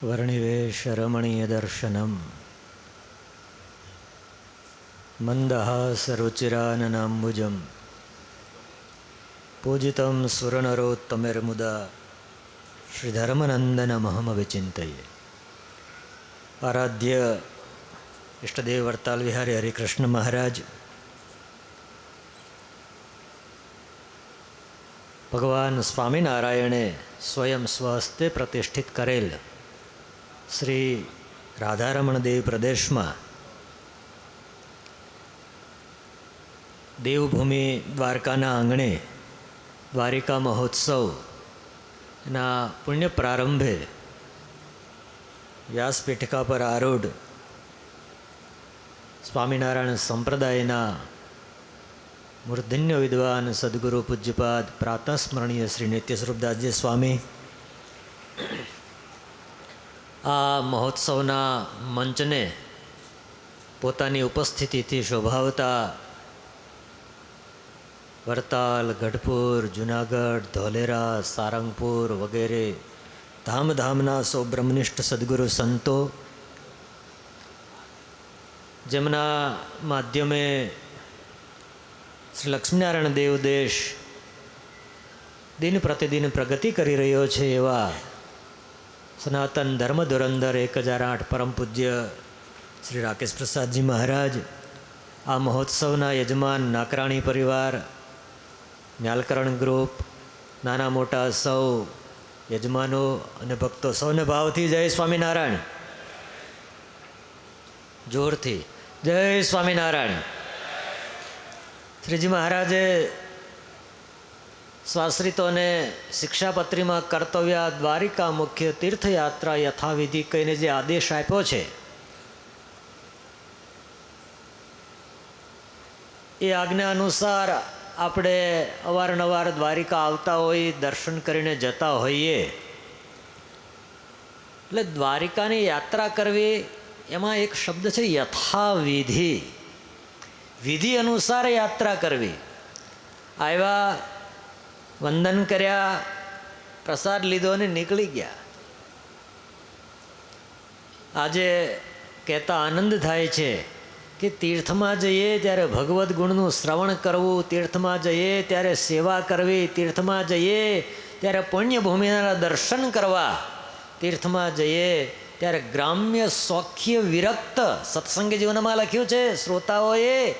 વર્ણિવેશરમણીયદર્શનમ મંદહાસરુચિરાનનાંબુજમ પૂજિતમ સુરનરોત્તમેર્મુદા શ્રીધર્મનંદનમહમવિચિંતયે. આરાધ્ય ઇષ્ટદેવ વરતાલ વિહારી હરિકૃષ્ણ મહારાજ, ભગવાન સ્વામિનારાયણે સ્વયં સ્વહસ્તે પ્રતિષ્ઠિત કરેલ શ્રી રાધારમણ દેવ પ્રદેશમાં દેવભૂમિ દ્વારકાના આંગણે દ્વારિકા મહોત્સવ ના પુણ્ય પ્રારંભે વ્યાસપીઠિકા પર આરૂઢ સ્વામિનારાયણ સંપ્રદાયના મૂર્ધન્ય વિદ્વાન સદગુરુ પૂજ્યપાદ પ્રાતઃસ્મરણીય શ્રી નિત્યસ્વરૂપદાસજી સ્વામી આ મહોત્સવના મંચને પોતાની ઉપસ્થિતિથી શોભાવતા વરતાલ, ગઢપુર, જુનાગઢ, ધોલેરા, સારંગપુર વગેરે ધામધામના સૌ બ્રહ્મનિષ્ઠ સદગુરુ સંતો, જેમના માધ્યમે શ્રી લક્ષ્મીનારાયણ દેવ દેશ દિન પ્રતિદિન પ્રગતિ કરી રહ્યો છે એવા સનાતન ધર્મ ધુરંધર 1008 પરમ પૂજ્ય શ્રી રાકેશ પ્રસાદજી મહારાજ, આ મહોત્સવના યજમાન નાકરાણી પરિવાર, મ્યાલકરણ ગ્રુપ, નાના મોટા સૌ યજમાનો અને ભક્તો, સૌને ભાવથી જય સ્વામિનારાયણ. જોરથી જય સ્વામિનારાયણ. શ્રીજી મહારાજે સ્વાશ્રિતોને શિક્ષાપત્રીમાં કર્તવ્ય દ્વારિકા મુખ્ય તીર્થયાત્રા યથાવિધિ કહીને જે આદેશ આપ્યો છે, એ આજ્ઞા અનુસાર આપણે અવારનવાર દ્વારિકા આવતા હોઈએ, દર્શન કરીને જતા હોઈએ. એટલે દ્વારિકાની યાત્રા કરવી એમાં એક શબ્દ છે યથાવિધિ. વિધિ અનુસાર યાત્રા કરવી. આવ્યા, વંદન કર્યા, પ્રસાદ લીધો અને નીકળી ગયા. આજે કહેતા આનંદ થાય છે કે તીર્થમાં જઈએ ત્યારે ભગવદ્ ગુણનું શ્રવણ કરવું, તીર્થમાં જઈએ ત્યારે સેવા કરવી, તીર્થમાં જઈએ ત્યારે પુણ્યભૂમિના દર્શન કરવા, તીર્થમાં જઈએ ત્યારે ગ્રામ્ય સૌખ્ય વિરક્ત, સત્સંગ જીવનમાં લખ્યું છે શ્રોતાઓએ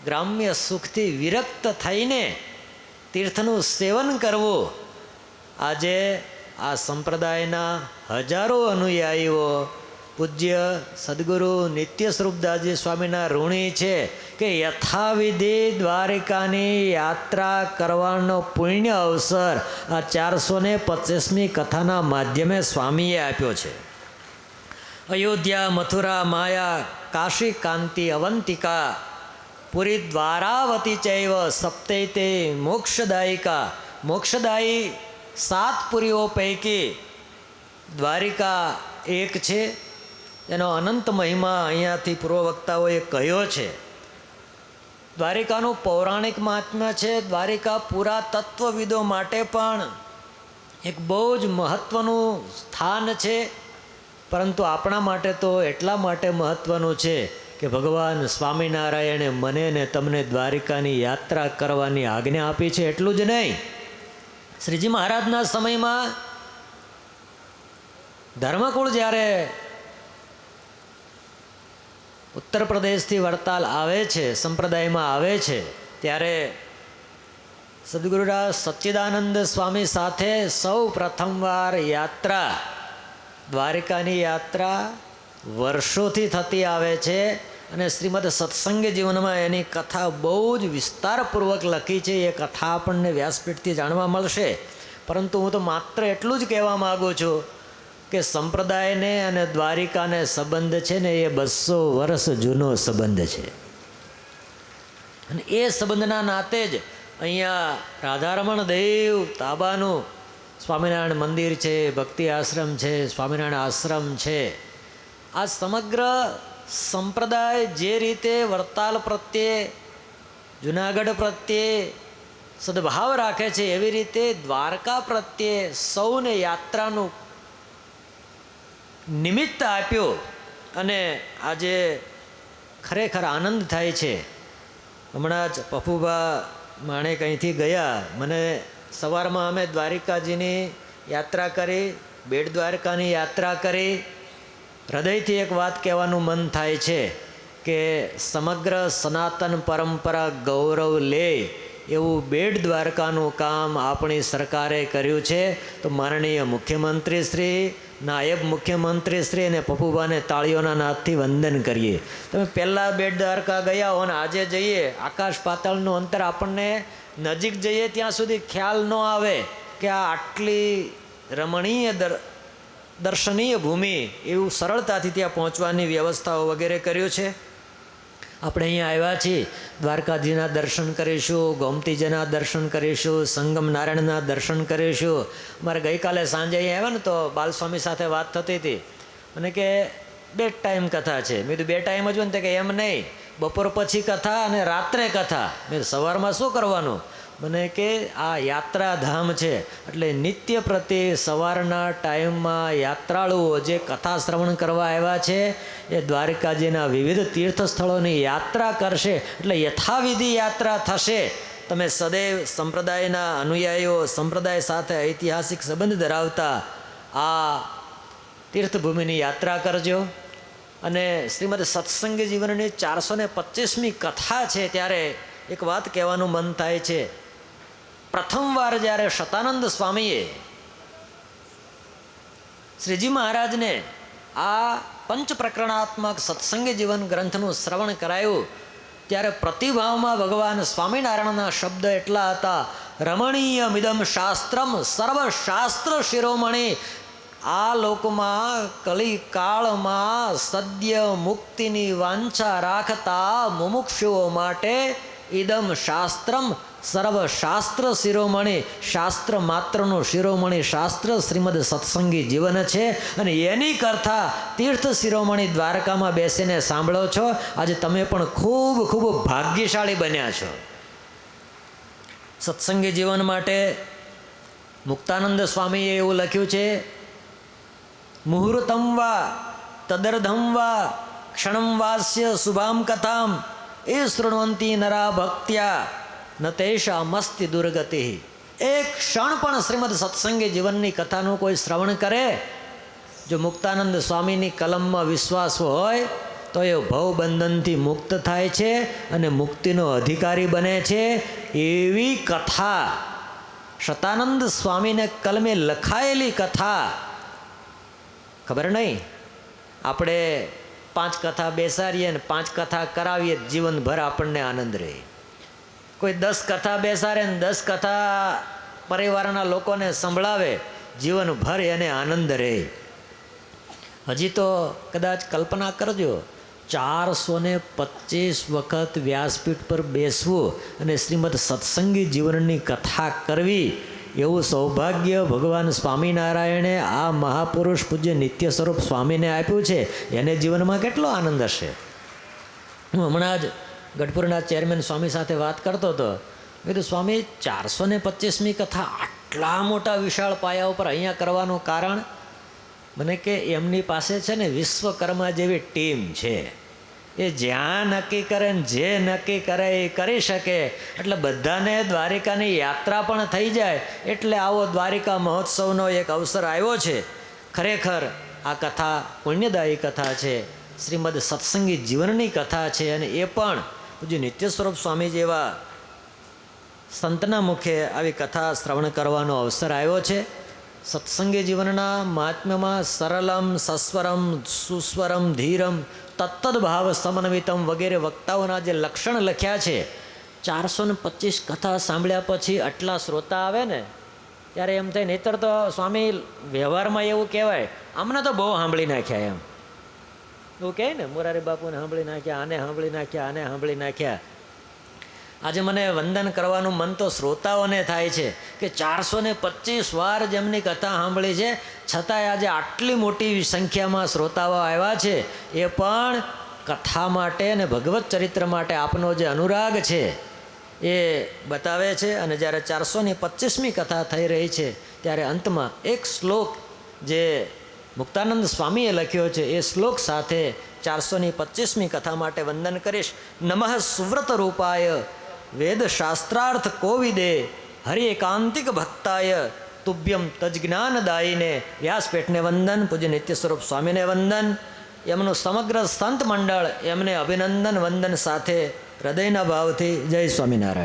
ગ્રામ્ય સુખથી વિરક્ત થઈને તીર્થનું સેવન કરવું. આજે આ સંપ્રદાયના હજારો અનુયાયીઓ પૂજ્ય સદગુરુ નિત્યસ્વરૂપદાસજી સ્વામીના ઋણી છે કે યથાવિધિ દ્વારિકાની યાત્રા કરવાનો પુણ્ય અવસર આ 425મી કથાના માધ્યમે સ્વામીએ આપ્યો છે. અયોધ્યા, મથુરા, માયા, કાશી, કાંતિ, અવંતિકા, પુરી, દ્વારાવતી ચૈવ સપ્તૈતે મોક્ષદાયિકા. મોક્ષદાયી 7 પુરીઓ પૈકી દ્વારિકા એક છે. એનો અનંત મહિમા અહીંયાથી પૂર્વ વક્તાઓએ કહ્યો છે. દ્વારિકાનું પૌરાણિક મહાત્મ્ય છે. દ્વારિકા પુરાતત્વવિદો માટે પણ એક બહુ જ મહત્ત્વનું સ્થાન છે. પરંતુ આપણા માટે તો એટલા માટે મહત્ત્વનું છે કે ભગવાન સ્વામિનારાયણે મને ને તમને દ્વારિકાની યાત્રા કરવાની આજ્ઞા આપી છે. એટલું જ નહીં, શ્રીજી મહારાજના સમયમાં ધર્મકુળ જ્યારે ઉત્તર પ્રદેશથી વડતાલ આવે છે, સંપ્રદાયમાં આવે છે, ત્યારે સદગુરુરાજ સચ્ચિદાનંદ સ્વામી સાથે સૌ પ્રથમવાર યાત્રા, દ્વારિકાની યાત્રા વર્ષોથી થતી આવે છે. અને શ્રીમદ સત્સંગ જીવનમાં એની કથા બહુ જ વિસ્તારપૂર્વક લખી છે. એ કથા આપણને વ્યાસપીઠથી જાણવા મળશે. પરંતુ હું તો માત્ર એટલું જ કહેવા માગું છું કે સંપ્રદાયને અને દ્વારિકાને સંબંધ છે ને એ 200 વર્ષ જૂનો સંબંધ છે. અને એ સંબંધના નાતે જ અહીંયા રાધારમણ દેવ તાબાનું સ્વામિનારાયણ મંદિર છે, ભક્તિ આશ્રમ છે, સ્વામિનારાયણ આશ્રમ છે. આ સમગ્ર સંપ્રદાય જે રીતે વરતાલ પ્રત્યે, જુનાગઢ પ્રત્યે સદભાવ રાખે છે, એવી રીતે દ્વારકા પ્રત્યે સૌને યાત્રાનું નિમિત્ત આપ્યું અને આજે ખરેખર આનંદ થાય છે. હમણાં જ પપ્પુભા માણેક અહીંથી ગયા. મને સવારમાં અમે દ્વારિકાજીની યાત્રા કરી, બેટ દ્વારકાની યાત્રા કરી. હૃદયથી એક વાત કહેવાનું મન થાય છે કે સમગ્ર સનાતન પરંપરા ગૌરવ લે એવું બેટ દ્વારકાનું કામ આપણી સરકારે કર્યું છે. તો માનનીય મુખ્યમંત્રી શ્રી, નાયબ મુખ્યમંત્રી શ્રી અને પપ્પુભાને તાળીઓના નાદથી વંદન કરીએ. તમે પહેલાં બેટ દ્વારકા ગયા હો અને આજે જઈએ, આકાશ પાતાળનું અંતર આપણને નજીક જઈએ ત્યાં સુધી ખ્યાલ ન આવે કે આ આટલી રમણીય દર્શનીય ભૂમિ, એવું સરળતાથી ત્યાં પહોંચવાની વ્યવસ્થાઓ વગેરે કર્યું છે. આપણે અહીંયા આવ્યા છીએ, દ્વારકાજીના દર્શન કરીશું, ગોમતીજીના દર્શન કરીશું, સંગમ નારાયણના દર્શન કરીશું. મારે ગઈકાલે સાંજે અહીંયા આવ્યા ને તો બાલસ્વામી સાથે વાત થતી હતી. મને કે 2 ટાઈમ કથા છે. મેં કીધું 2 ટાઈમ જ હોય ને? કે એમ નહીં, બપોર પછી કથા અને રાત્રે કથા. મેં સવારમાં શું કરવાનું? મને કે આ યાત્રાધામ છે એટલે નિત્ય પ્રતિ સવારના ટાઈમમાં યાત્રાળુઓ જે કથા શ્રવણ કરવા આવ્યા છે એ દ્વારકાજીના વિવિધ તીર્થ સ્થળોની યાત્રા કરશે. એટલે યથાવિધિ યાત્રા થશે. તમે સદૈવ સંપ્રદાયના અનુયાયીઓ, સંપ્રદાય સાથે ઐતિહાસિક સંબંધ ધરાવતા આ તીર્થભૂમિની યાત્રા કરજો. અને શ્રીમદ સત્સંગી જીવનની 425મી કથા છે ત્યારે એક વાત કહેવાનું મન થાય છે. પ્રથમવાર જ્યારે શતાનંદ સ્વામીએ શ્રીજી મહારાજને આ પંચ પ્રકરણાત્મક સત્સંગી જીવન ગ્રંથનું શ્રવણ કરાયું ત્યારે પ્રતિભાવમાં ભગવાન સ્વામિનારાયણના શબ્દ એટલા હતા, રમણીય મિદમ શાસ્ત્રમ સર્વશાસ્ત્ર શિરોમણી. આ લોકમાં કલિકાળમાં સદ્ય મુક્તિની વાંછા રાખતા મુમુક્ષુઓ માટે ઇદમ શાસ્ત્રમ સર્વશાસ્ત્ર શિરોમણી, શાસ્ત્ર માત્રનું શિરોમણી શાસ્ત્ર શ્રીમદ સત્સંગી જીવન છે. અને એની કરતા તીર્થ શિરોમણી દ્વારકામાં બેસીને સાંભળો છો. આજે તમે પણ ખૂબ ખૂબ ભાગ્યશાળી બન્યા છો. સત્સંગી જીવન માટે મુક્તાનંદ સ્વામીએ એવું લખ્યું છે, મુહૂર્તમ વા તદર્ધમ વા ક્ષણમ વાસ્ય શુભામ કથામ એ શૃણવંતી નરા ભક્ત્યા ન તેષા મસ્તી દુર્ગતિ. એક ક્ષણ પણ શ્રીમદ સત્સંગી જીવનની કથાનું કોઈ શ્રવણ કરે, જો મુક્તાનંદ સ્વામીની કલમમાં વિશ્વાસ હોય તો એ ભવબંધનથી મુક્ત થાય છે અને મુક્તિનો અધિકારી બને છે. એવી કથા શતાનંદ સ્વામીને કલમે લખાયેલી કથા. ખબર નહીં, આપણે 5 કથા બેસાડીએ ને 5 કથા કરાવીએ, જીવનભર આપણને આનંદ રહે. કોઈ 10 કથા બેસાડે ને 10 કથા પરિવારના લોકોને સંભળાવે, જીવનભર એને આનંદ રહે. હજી તો કદાચ કલ્પના કરજો, 425 વખત વ્યાસપીઠ પર બેસવું અને શ્રીમદ સત્સંગી જીવનની કથા કરવી, એવું સૌભાગ્ય ભગવાન સ્વામિનારાયણે આ મહાપુરુષ પૂજ્ય નિત્ય સ્વરૂપ સ્વામીને આપ્યું છે. એને જીવનમાં કેટલો આનંદ હશે. હું હમણાં જ ગઢપુરના ચેરમેન સ્વામી સાથે વાત કરતો હતો. મેં કીધું, સ્વામી 425મી કથા આટલા મોટા વિશાળ પાયા ઉપર અહીંયા કરવાનું કારણ? મને કે એમની પાસે છે ને વિશ્વકર્મા જેવી ટીમ છે. એ જ્યાં નક્કી કરે ને જે નક્કી કરે એ કરી શકે. એટલે બધાને દ્વારિકાની યાત્રા પણ થઈ જાય. એટલે આવો દ્વારિકા મહોત્સવનો એક અવસર આવ્યો છે. ખરેખર આ કથા પુણ્યદાયી કથા છે, શ્રીમદ સત્સંગી જીવનની કથા છે. અને એ પણ પૂજ્ય નિત્ય સ્વરૂપ સ્વામી જેવા સંતના મુખે આવી કથા શ્રવણ કરવાનો અવસર આવ્યો છે. સત્સંગી જીવનના મહાત્મ્યમાં સરલમ સસ્વરમ સુસ્વરમ ધીરમ તત્તદ ભાવ સમન્વિતમ વગેરે વક્તાઓના જે લક્ષણ લખ્યા છે, 425 કથા સાંભળ્યા પછી આટલા શ્રોતા આવે ને ત્યારે એમ થાય, નહીતર તો સ્વામી વ્યવહારમાં એવું કહેવાય, આમને તો બહુ સાંભળી નાખ્યા. એમ એવું કહે ને, મોરારી બાપુને સાંભળી નાખ્યા, આને સાંભળી નાખ્યા, આને સાંભળી નાખ્યા. આજે મને વંદન કરવાનું મન તો શ્રોતાઓને થાય છે કે 425 વાર જેમની કથા સાંભળી છે, છતાંય આજે આટલી મોટી સંખ્યામાં શ્રોતાઓ આવ્યા છે. એ પણ કથા માટે અને ભગવત ચરિત્ર માટે આપનો જે અનુરાગ છે એ બતાવે છે. અને જ્યારે 425મી કથા થઈ રહી છે ત્યારે અંતમાં એક શ્લોક જે મુક્તાનંદ સ્વામીએ લખ્યો છે. એ શ્લોક સાથે 425મી કથા માટે વંદન કરીશ. નમઃ સુવ્રત રૂપાય વેદ શાસ્ત્રાર્થ કોવિદે હરિ એકાંતિક ભક્તાય તુભ્યમ તજ્ઞાનદાયીને વ્યાસપીઠને વંદન. પૂજ્ય નિત્ય સ્વરૂપ સ્વામીને વંદન. એમનું સમગ્ર સંત મંડળ એમને અભિનંદન વંદન સાથે હૃદયના ભાવથી જય સ્વામિનારાયણ.